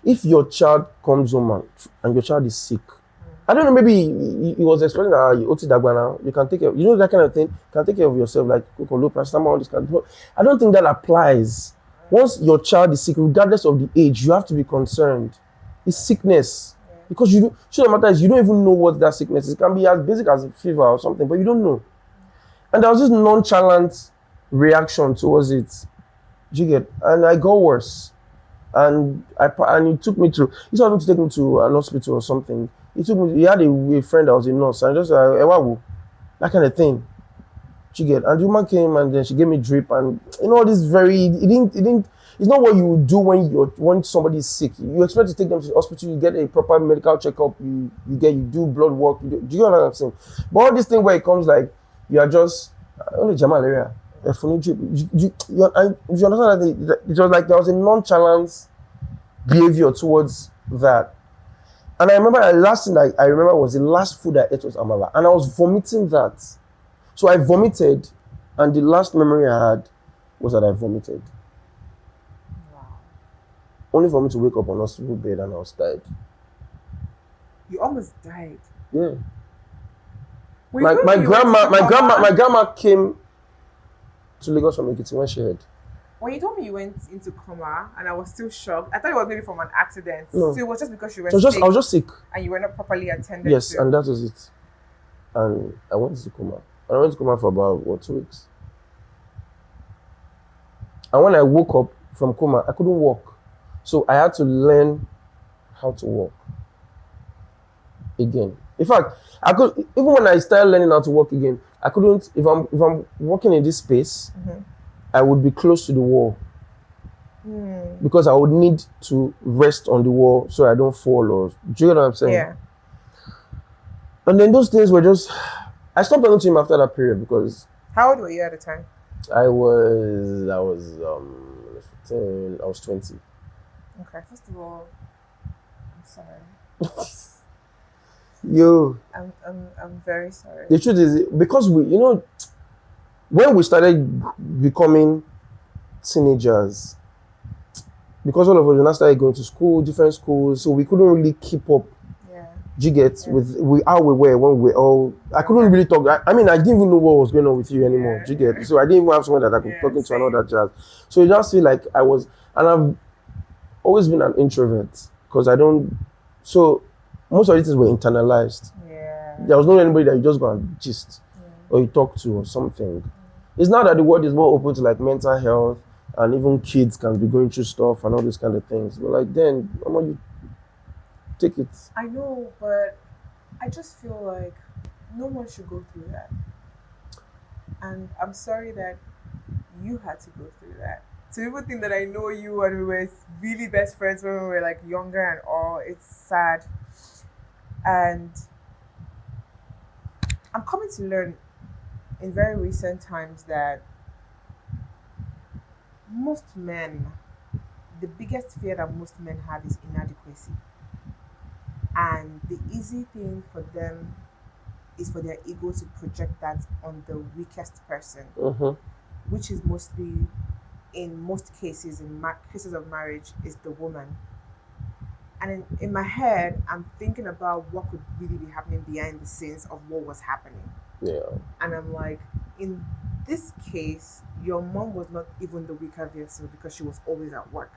if your child comes home and your child is sick, I don't know, maybe he was explaining that you can take care, you know, that kind of thing, you can take care of yourself, like low paracetamol, all this kind of thing. I don't think that applies. Once your child is sick, regardless of the age, you have to be concerned. It's sickness. Because you don't even know what that sickness is. It can be as basic as a fever or something, but you don't know. And there was this nonchalant reaction towards it. You get? And I got worse. And he took me to, he told me to take me to an hospital or something. He had a friend that was a nurse, and just that kind of thing. You get? And the woman came and then she gave me drip, and you know, this very, it's not what you would do when somebody is sick. You expect to take them to the hospital, you get a proper medical checkup, you do blood work. Do you know what I'm saying? But all this thing where it comes like you are just only malaria. You understand that it was like there was a nonchalant behavior towards that. And I remember the last thing I remember was the last food I ate was amala, and I was vomiting that. So I vomited, and the last memory I had was that I vomited. Wow. Only for me to wake up on hospital bed and I was tired. You almost died. Yeah. My grandma came to Lagos from Ekiti when she heard. When you told me you went into coma and I was still shocked, I thought it was maybe from an accident. No. So it was just because you were sick. I was just sick. And you were not properly attended Yes, to. and that was it. And I went to coma. And I went to coma for about 2 weeks. And when I woke up from coma, I couldn't walk. So I had to learn how to walk again. In fact, even when I started learning how to walk again, I couldn't, if I'm walking in this space, I would be close to the wall. Because I would need to rest on the wall so I don't fall, or do you know what I'm saying? Yeah. And then those things were just, I stopped talking to him after that period because. How old were you at the time? I was 20. Okay. First of all, I'm sorry. I'm very sorry. The truth is, because when we started becoming teenagers, because all of us now started going to school, different schools, so we couldn't really keep up. You get with how we were when we all. I couldn't really talk. I mean, I didn't even know what was going on with you anymore. You get? So I didn't even have someone that I could talk to and all that jazz. So it just feel like I was, and I've always been an introvert because I don't. So most of the things were internalized. Yeah. There was not anybody that you just go and gist or you talk to or something. It's not that the world is more open to like mental health and even kids can be going through stuff and all these kind of things. But like then, you take it. I know, but I just feel like no one should go through that. And I'm sorry that you had to go through that. To even think that I know you and we were really best friends when we were like younger and all, it's sad. And I'm coming to learn in very recent times that most men, the biggest fear that most men have is inadequacy. And the easy thing for them is for their ego to project that on the weakest person, which is mostly, in most cases, in cases of marriage, is the woman. And in my head, I'm thinking about what could really be happening behind the scenes of what was happening. Yeah. And I'm like, in this case, your mom was not even the weaker vessel because she was always at work.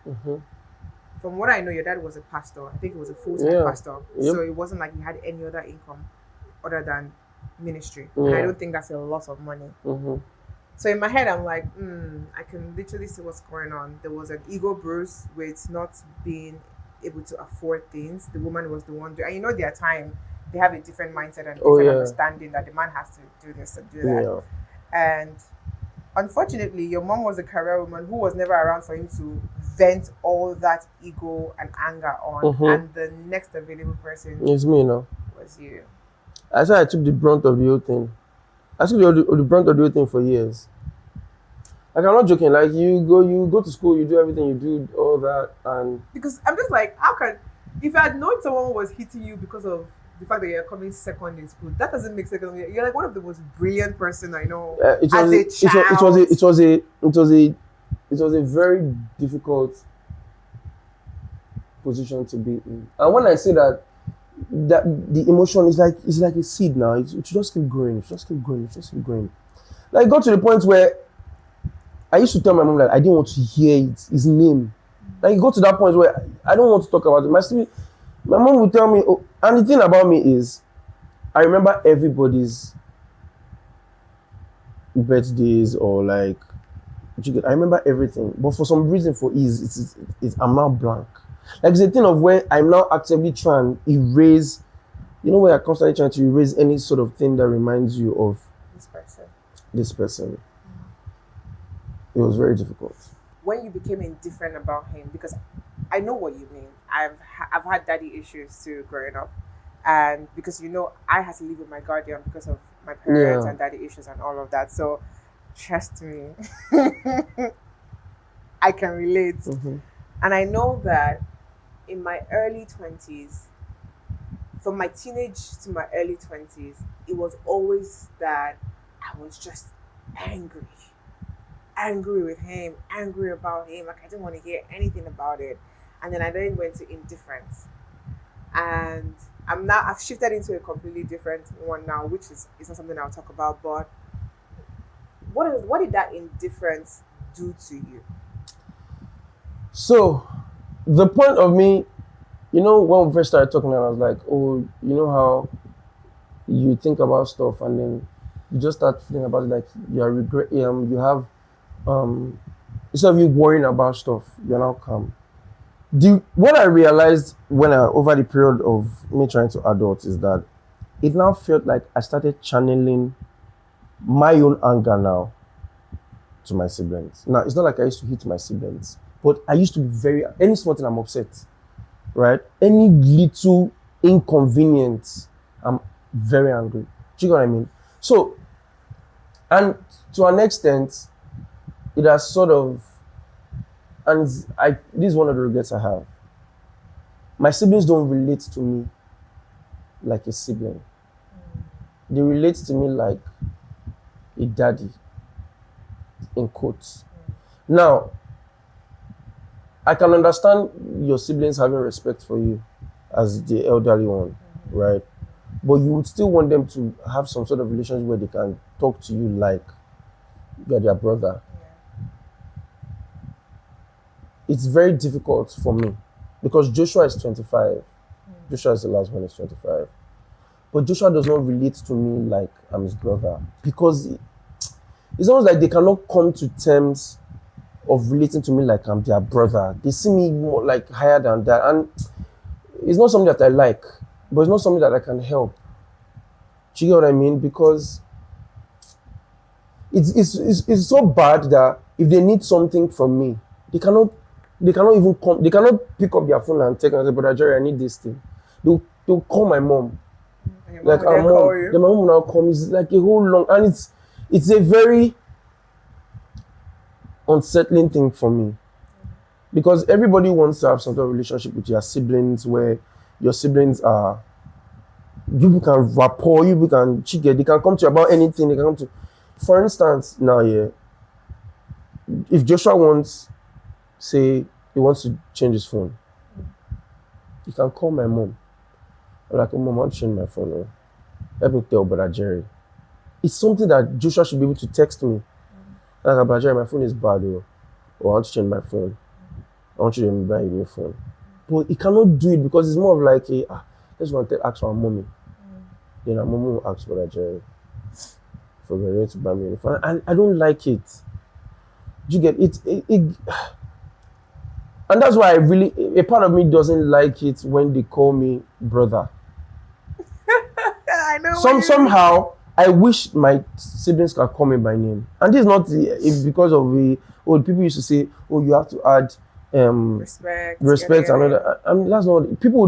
From what I know, your dad was a pastor. I think he was a full-time pastor. So it wasn't like he had any other income other than ministry. And I don't think that's a lot of money. So in my head, I'm like, I can literally see what's going on. There was an ego bruise with not being able to afford things. The woman was the one doing, and their time, they have a different mindset and different understanding that the man has to do this and do that. And unfortunately, your mom was a career woman who was never around for him to vent all that ego and anger on. And the next available person it's me now. Was you. I said I took the brunt of the whole thing. I took the brunt of the whole thing for years. Like, I'm not joking. Like, you go to school, you do everything, you do all that, and because I'm just like, if I had known someone was hitting you because of the fact that you're coming second in school, that doesn't make sense. You're like one of the most brilliant person I know. It was a very difficult position to be in. And when I say that the emotion is like a seed now, it just keep growing, it just keep growing, it just keep growing. Like, it got to the point where I used to tell my mom that I didn't want to hear his name. Like, it got to that point where I don't want to talk about it. My mom would tell me, oh, and the thing about me is, I remember everybody's birthdays or like, I remember everything. But for some reason, for ease, I'm now blank. Like, it's a thing of where I'm now actively trying to erase, where you're constantly trying to erase any sort of thing that reminds you of this person. It was very difficult. When you became indifferent about him, because I know what you mean. I've had daddy issues too growing up, and because I had to live with my guardian because of my parents and daddy issues and all of that. So trust me, I can relate. Mm-hmm. And I know that in my early 20s, from my teenage to my early 20s, it was always that I was just angry with him, angry about him. Like, I didn't want to hear anything about it. And then I then went to indifference. And I've shifted into a completely different one now, which is not something I'll talk about. But what did that indifference do to you? So, the point of me, when we first started talking, I was like, oh, you know how you think about stuff and then you just start feeling about it, like you have, instead of you worrying about stuff, you're now calm. What I realized over the period of me trying to adult is that it now felt like I started channeling my own anger now to my siblings. Now, it's not like I used to hit my siblings, but I used to be any small thing I'm upset, right? Any little inconvenience, I'm very angry. Do you know what I mean? So, and to an extent, it has sort of, and this is one of the regrets I have. My siblings don't relate to me like a sibling. They relate to me like a daddy, in quotes. Now, I can understand your siblings having respect for you as the elderly one, right? But you would still want them to have some sort of relationship where they can talk to you like you're their brother. It's very difficult for me because Joshua is 25. Joshua is the last one, is 25. But Joshua does not relate to me like I'm his brother because it's almost like they cannot come to terms of relating to me like I'm their brother. They see me more like higher than that. And it's not something that I like, but it's not something that I can help. Do you get what I mean? Because it's so bad that if they need something from me, they cannot even come. They cannot pick up their phone and take and say, "Brother Jerry, I need this thing." They'll call my mom. Like our mom, then my mom will now come. It's like a whole long, and it's a very unsettling thing for me because everybody wants to have some sort of relationship with your siblings where your siblings are. You can rapport, you can chigga, they can come to you about anything. They can come to, for instance, now if Joshua wants, say, he wants to change his phone, he can call my mom. I'm like, oh, mom, I want to change my phone. Oh. Let me tell Brother Jerry. It's something that Joshua should be able to text me. Like, Brother Jerry, my phone is bad, oh. Or I want to change my phone. I want you to buy a new phone. But he cannot do it because it's more of like let's go and ask our mommy. Then our mommy will ask Brother Jerry for the ready to buy me a new phone. And I don't like it. Do you get it? And that's why a part of me doesn't like it when they call me brother. I know. Somehow I wish my siblings could call me by name. And this is not because of people used to say, oh, you have to add respect and all that. And that's not. People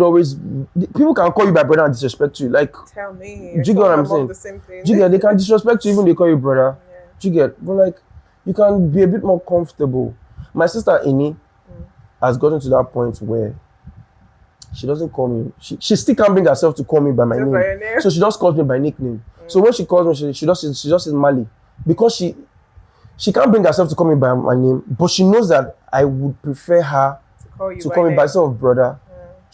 can call you by brother and disrespect you. Like, tell me. Do you get what I'm saying? The same thing. Do you get? They can disrespect you even they call you brother. Yeah. Do you get? But like, you can be a bit more comfortable. My sister Ini has gotten to that point where she doesn't call me. She still can't bring herself to call me by my name. So she just calls me by nickname. So when she calls me, she just says Mali because she can't bring herself to call me by my name, but she knows that I would prefer her to call me by myself brother.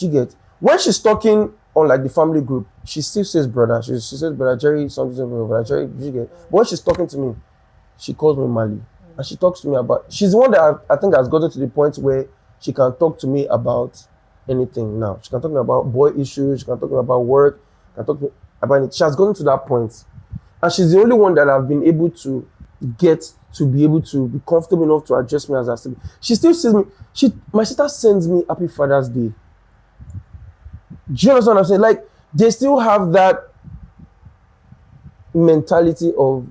Do you get? When she's talking on like the family group, she still says brother. She says brother Jerry, something, brother Jerry. Do you get? But when she's talking to me, she calls me Mali. And she talks to me about, she's the one that I think has gotten to the point where she can talk to me about anything now. She can talk to me about boy issues, she can talk to me about work, she can talk to me about it. She has gotten to that point. And she's the only one that I've been able to get to be able to be comfortable enough to address me as a sibling. She still sees me, my sister sends me Happy Father's Day. Do you understand what I'm saying? Like, they still have that mentality of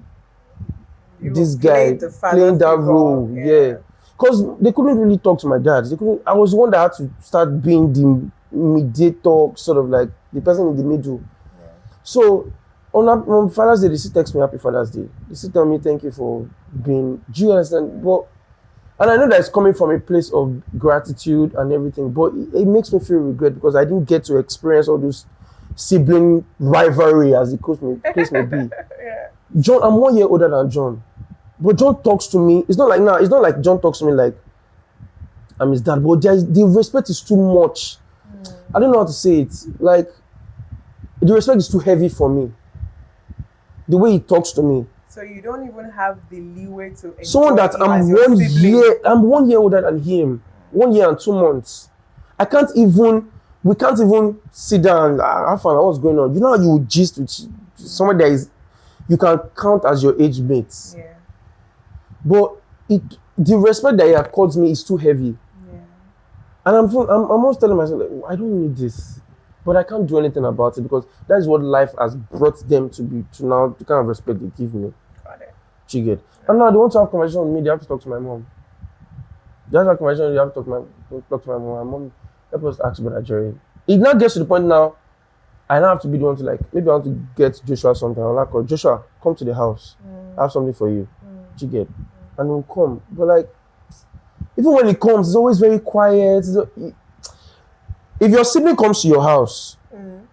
this guy playing that role, yeah. Because they couldn't really talk to my dad. I was the one that had to start being the mediator, sort of like the person in the middle. Yeah. So on Father's Day, they still text me Happy Father's Day. They still tell me thank you for being. Do you understand? But and I know that it's coming from a place of gratitude and everything, but it makes me feel regret because I didn't get to experience all those sibling rivalry, as the case may be. Yeah. John, I'm 1 year older than John. But John talks to me. It's not like John talks to me like I'm his dad. But the respect is too much. I don't know how to say it. Like, the respect is too heavy for me. The way he talks to me. So you don't even have the leeway to enjoy someone that I'm 1 year older than him. 1 year and 2 months. We can't even sit down and have fun. What's going on? You know how you gist with someone that you can count as your age mates. Yeah. But the respect that he accords me is too heavy. Yeah. And I'm almost telling myself, like, I don't need this. But I can't do anything about it because that is what life has brought them to now, the kind of respect they give me. Got it. You get? Yeah. And now they want to have conversation with me, they have to talk to my mom. They have to have conversation, they have to talk to my mom. My mom, help us ask Brother Jerry. It now gets to the point now, I now have to be the one to maybe I want to get Joshua something. I'm like, Joshua, come to the house. I have something for you. You get? And he'll come. But even when he comes, it's always very quiet. If your sibling comes to your house,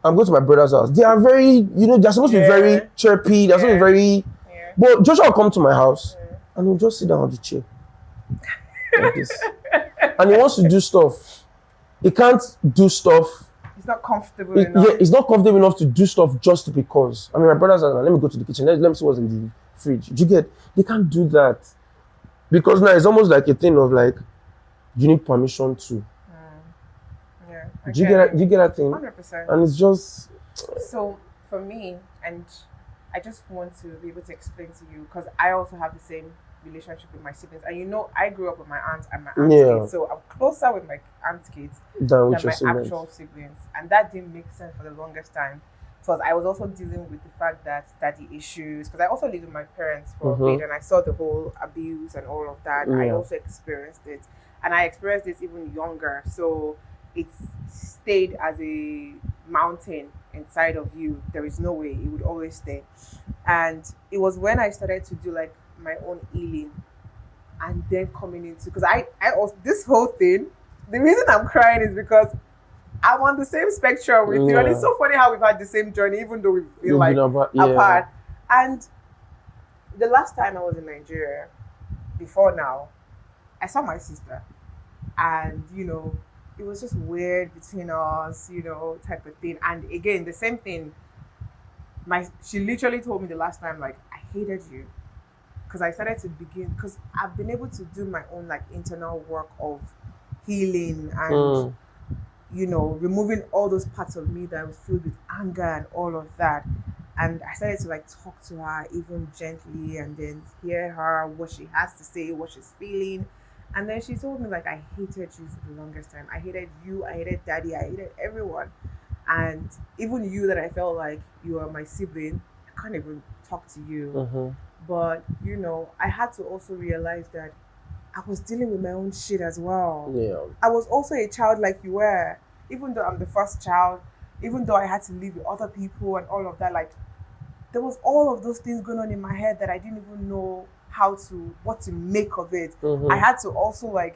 I'm going to my brother's house. They are very, they're supposed to be very chirpy. They're supposed to be very. Yeah. But Joshua will come to my house and he'll just sit down on the chair. Like this. And he wants to do stuff. He can't do stuff. He's not comfortable enough. Yeah, he's not comfortable enough to do stuff just because. My brother's house, let me go to the kitchen. Let me see what's in the fridge. Do you get? They can't do that. Because now it's almost like a thing of you need permission to. Yeah. Do you get that thing? 100%. And it's just. So for me, and I just want to be able to explain to you because I also have the same relationship with my siblings, and I grew up with my aunt and my aunt's kids, so I'm closer with my aunt's kids than my actual siblings, and that didn't make sense for the longest time. Because I was also dealing with the fact that daddy issues, because I also lived with my parents for a bit and I saw the whole abuse and all of that. I also experienced it, and I experienced it even younger, so it stayed as a mountain inside of you. There is no way, it would always stay. And it was when I started to do my own healing and then coming into, because I also, this whole thing, the reason I'm crying is because I'm on the same spectrum with you, and it's so funny how we've had the same journey, even though we've been apart. And the last time I was in Nigeria, before now, I saw my sister, and it was just weird between us, type of thing. And again, the same thing. She literally told me the last time, I hated you, because I started to because I've been able to do my own internal work of healing and. Removing all those parts of me that was filled with anger and all of that. And I started to talk to her even gently and then hear her, what she has to say, what she's feeling. And then she told me I hated you for the longest time. I hated you, I hated daddy, I hated everyone. And even you that I felt like you are my sibling, I can't even talk to you. But, I had to also realize that I was dealing with my own shit as well. Yeah. I was also a child like you were. Even though I'm the first child, even though I had to live with other people and all of that, there was all of those things going on in my head that I didn't even know what to make of it. I had to also I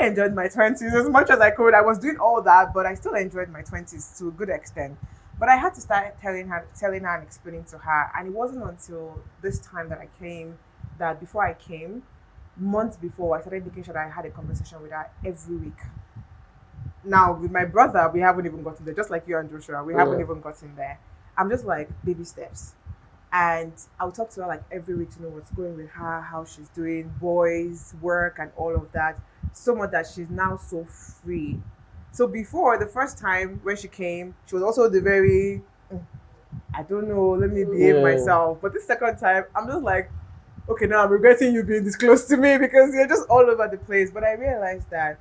enjoyed my 20s as much as I could. I was doing all that, but I still enjoyed my 20s to a good extent. But I had to start telling her and explaining to her. And it wasn't until this time that I came, that before I came, months before, I started making sure that I had a conversation with her every week. Now with my brother, we haven't even gotten there. Just like you and Joshua, we haven't even gotten there. I'm just like baby steps. And I'll talk to her like every week to know what's going with her, how she's doing, boys, work, and all of that. So much that she's now so free. So before the first time when she came, she was also the very, I don't know, let me behave myself. But the second time, I'm just like, okay, now I'm regretting you being this close to me because you're just all over the place. But I realized that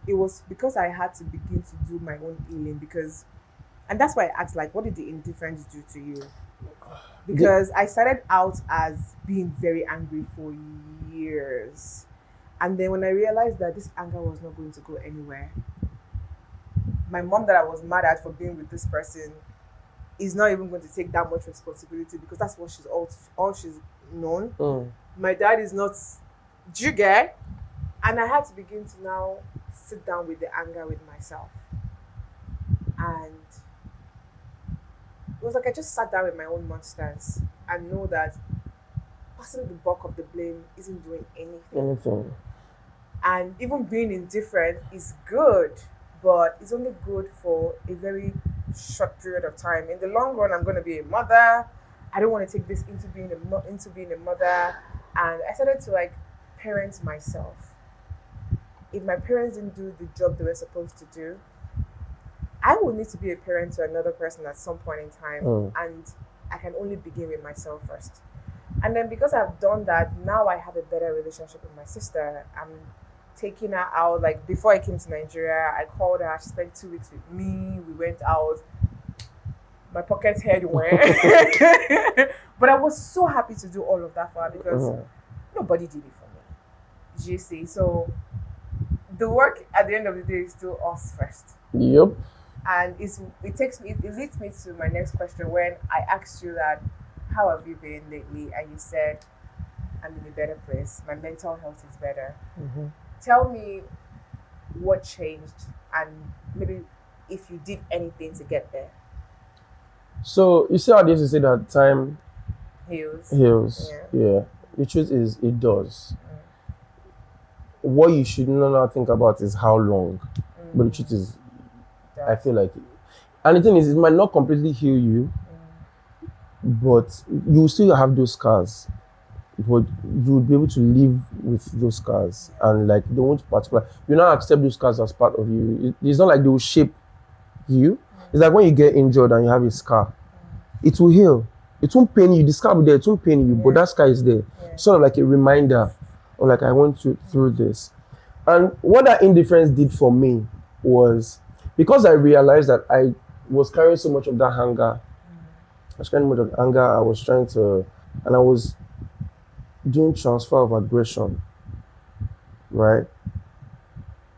it was because I had to begin to do my own healing and that's why I asked, like, what did the indifference do to you? Because I started out as being very angry for years. And then when I realized that this anger was not going to go anywhere, my mom that I was mad at for being with this person is not even going to take that much responsibility because that's what she's all she's known. My dad is not, do you get? And I had to begin to now sit down with the anger with myself. And it was like I just sat down with my own monsters and know that passing the buck of the blame isn't doing anything. And even being indifferent is good, but it's only good for a very short period of time. In the long run, I'm going to be a mother. I don't want to take this into being a mother. And I started to like parent myself. If my parents didn't do the job they were supposed to do, I will need to be a parent to another person at some point in time. And I can only begin with myself first. And then because I've done that, now I have a better relationship with my sister. I'm taking her out. Like before I came to Nigeria, I called her. She spent 2 weeks with me. We went out. My pocket head went. But I was so happy to do all of that for her because nobody did it for me. You see, so the work at the end of the day is still us first. Yep. And it leads me to my next question when I asked you that, how have you been lately? And you said, I'm in a better place. My mental health is better. Tell me what changed and maybe if you did anything to get there. So you see how they used to say that time heals. Yeah. The truth is it does. What you should not think about is how long. But the truth is, I feel like, and the thing is, it might not completely heal you, but you still have those scars. But you will be able to live with those scars, and like they won't you not accept those scars as part of you. It's not like they will shape you. It's like when you get injured and you have a scar, it will heal. It won't pain you. The scar will be there. It won't pain you, but that scar is there. Sort of like a reminder, or like I went through this. And what that indifference did for me was, because I realized that I was carrying so much of that anger, I was trying to, and I was doing transfer of aggression, right?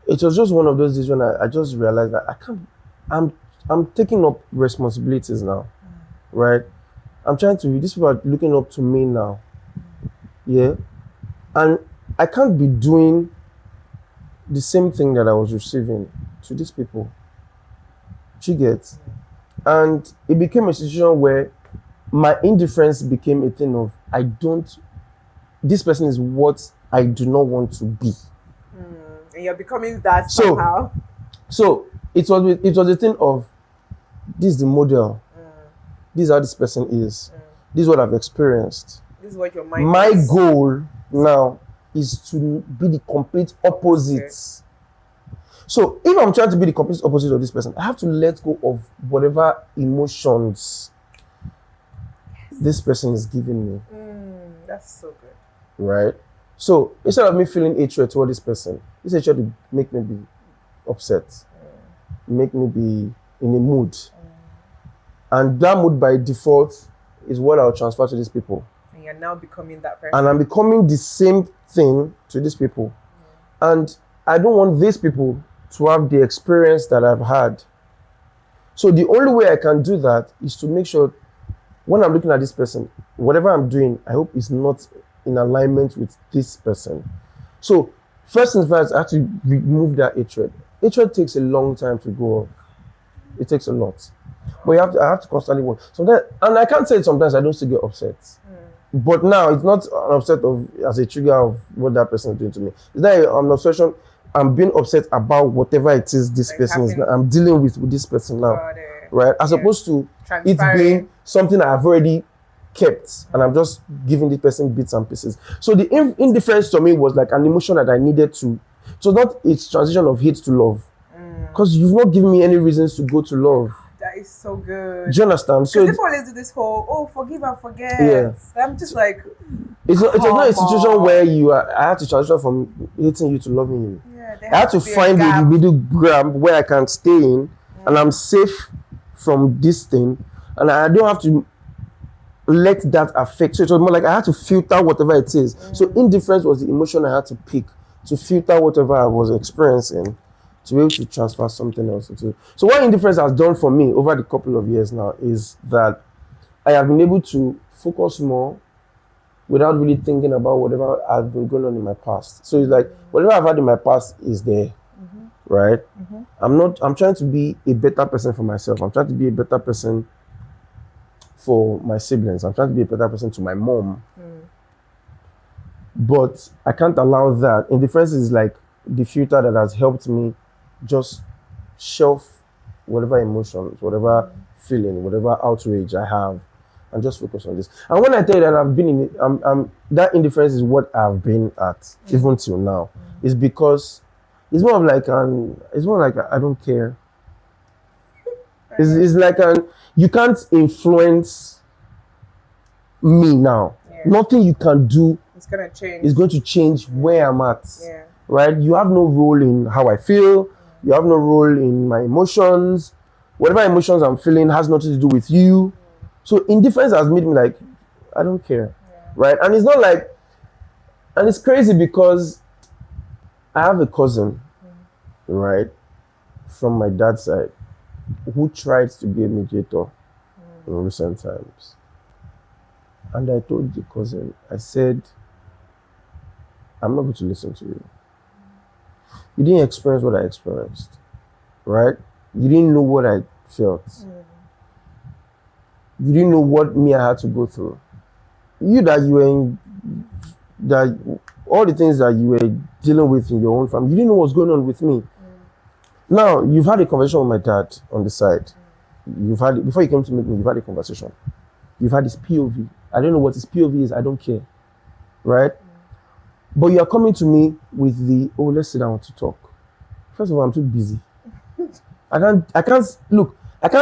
It was just one of those days when I just realized that I can't, I'm taking up responsibilities now, right? These people are looking up to me now, yeah? And I can't be doing the same thing that I was receiving to these people. She gets. And it became a situation where my indifference became a thing of, this person is what I do not want to be. And you're becoming that somehow. So it was a thing of, this is the model. This is how this person is. This is what I've experienced. This is what your mind My is. goal now is to be the complete opposite. Okay. So if I'm trying to be the complete opposite of this person, I have to let go of whatever emotions this person is giving me. That's so good. Right? So instead of me feeling hatred toward this person, this hatred to make me be upset, make me be in a mood. And that mood by default is what I'll transfer to these people. And you're now becoming that person. And I'm becoming the same thing to these people. And I don't want these people to have the experience that I've had. So the only way I can do that is to make sure when I'm looking at this person, whatever I'm doing, I hope it's not in alignment with this person. So first and first, I have to remove that hatred. Hatred takes a long time to go off. It takes a lot. But I have to constantly work. Sometimes, and I can't say sometimes I don't still get upset. But now it's not an upset as a trigger of what that person is doing to me. It's not an obsession. I'm being upset about whatever it is this Like person is now. happening. I'm dealing with this person now, Got it. right? As opposed to it being something I've already kept and I'm just giving the person bits and pieces. So the indifference to me was like an emotion that I needed to. So not its transition of hate to love, because you've not given me any reasons to go to love. That is so good. Do you understand? So people always do this whole forgive and forget. Yeah. I'm just like, it's not a situation where I had to transition from hating you to loving you. Yeah, I had to find the middle ground where I can stay in and I'm safe from this thing, and I don't have to let that affect. So it was more like I had to filter whatever it is. So indifference was the emotion I had to pick to filter whatever I was experiencing to be able to transfer something else into. So what indifference has done for me over the couple of years now is that I have been able to focus more without really thinking about whatever has been going on in my past. So it's like whatever I've had in my past is there, right? I'm trying to be a better person for myself. I'm trying to be a better person for my siblings. I'm trying to be a better person to my mom. But I can't allow that. Indifference is like the filter that has helped me just shelf whatever emotions, whatever feeling, whatever outrage I have, and just focus on this. And when I tell you that I've been in it, that indifference is what I've been at even till now. It's because it's more like I don't care. It's like you can't influence me now. Nothing you can do is going to change where I'm at. Right? You have no role in how I feel. You have no role in my emotions. Whatever emotions I'm feeling has nothing to do with you. So indifference has made me like, I don't care. Right? And it's not like, and it's crazy because I have a cousin, right, from my dad's side, who tried to be a mediator in recent times. And I told the cousin, I said, I'm not going to listen to you. You didn't experience what I experienced, right? You didn't know what I felt. You didn't know what me I had to go through. You that you were in, that all the things that you were dealing with in your own family, you didn't know what's going on with me. Now, you've had a conversation with my dad on the side. You've had, before you came to meet me, you've had a conversation. You've had his POV. I don't know what his POV is, I don't care. Right? But you are coming to me with the, oh, let's sit down to talk. First of all, I'm too busy. I can't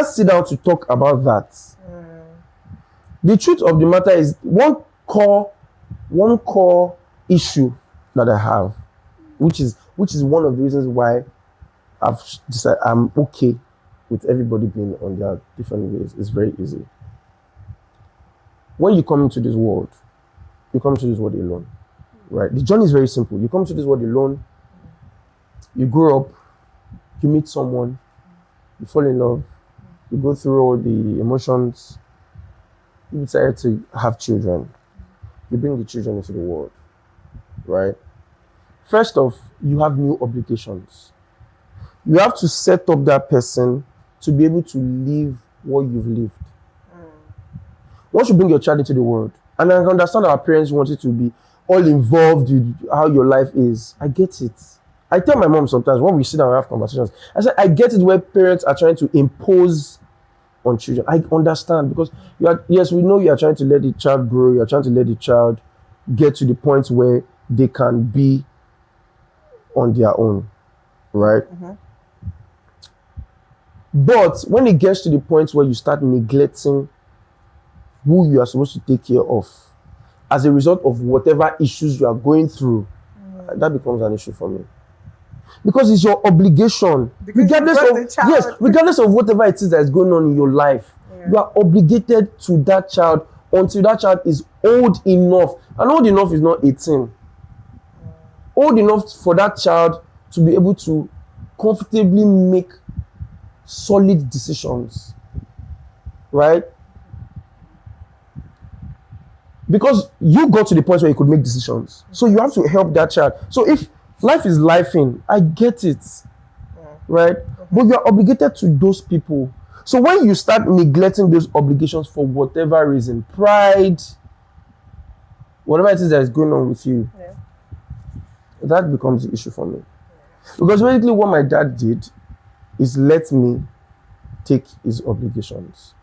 sit down to talk about that. The truth of the matter is one core issue that I have, which is one of the reasons why I've decided I'm okay with everybody being on their different ways. It's very easy. When you come into this world, you come to this world alone, right? The journey is very simple. You come to this world alone, you grow up, you meet someone, you fall in love, you go through all the emotions, you decide to have children, you bring the children into the world, right? First off, you have new obligations. You have to set up that person to be able to live what you've lived. Once you bring your child into the world, and I understand our parents wanted to be all involved with how your life is. I get it. I tell my mom sometimes when we sit down and have conversations, I say, I get it where parents are trying to impose on children. I understand because yes, we know you are trying to let the child grow, you are trying to let the child get to the point where they can be on their own, right? But when it gets to the point where you start neglecting who you are supposed to take care of as a result of whatever issues you are going through, that becomes an issue for me. Because it's your obligation, regardless of whatever it is that is going on in your life, you are obligated to that child until that child is old enough. And old enough is not 18. Old enough for that child to be able to comfortably make solid decisions, right? Because you got to the point where you could make decisions. So you have to help that child. So if life is lifing, I get it, right? But you're obligated to those people. So when you start neglecting those obligations for whatever reason, pride, whatever it is that is going on with you, that becomes the issue for me. Because basically what my dad did is let me take his obligations.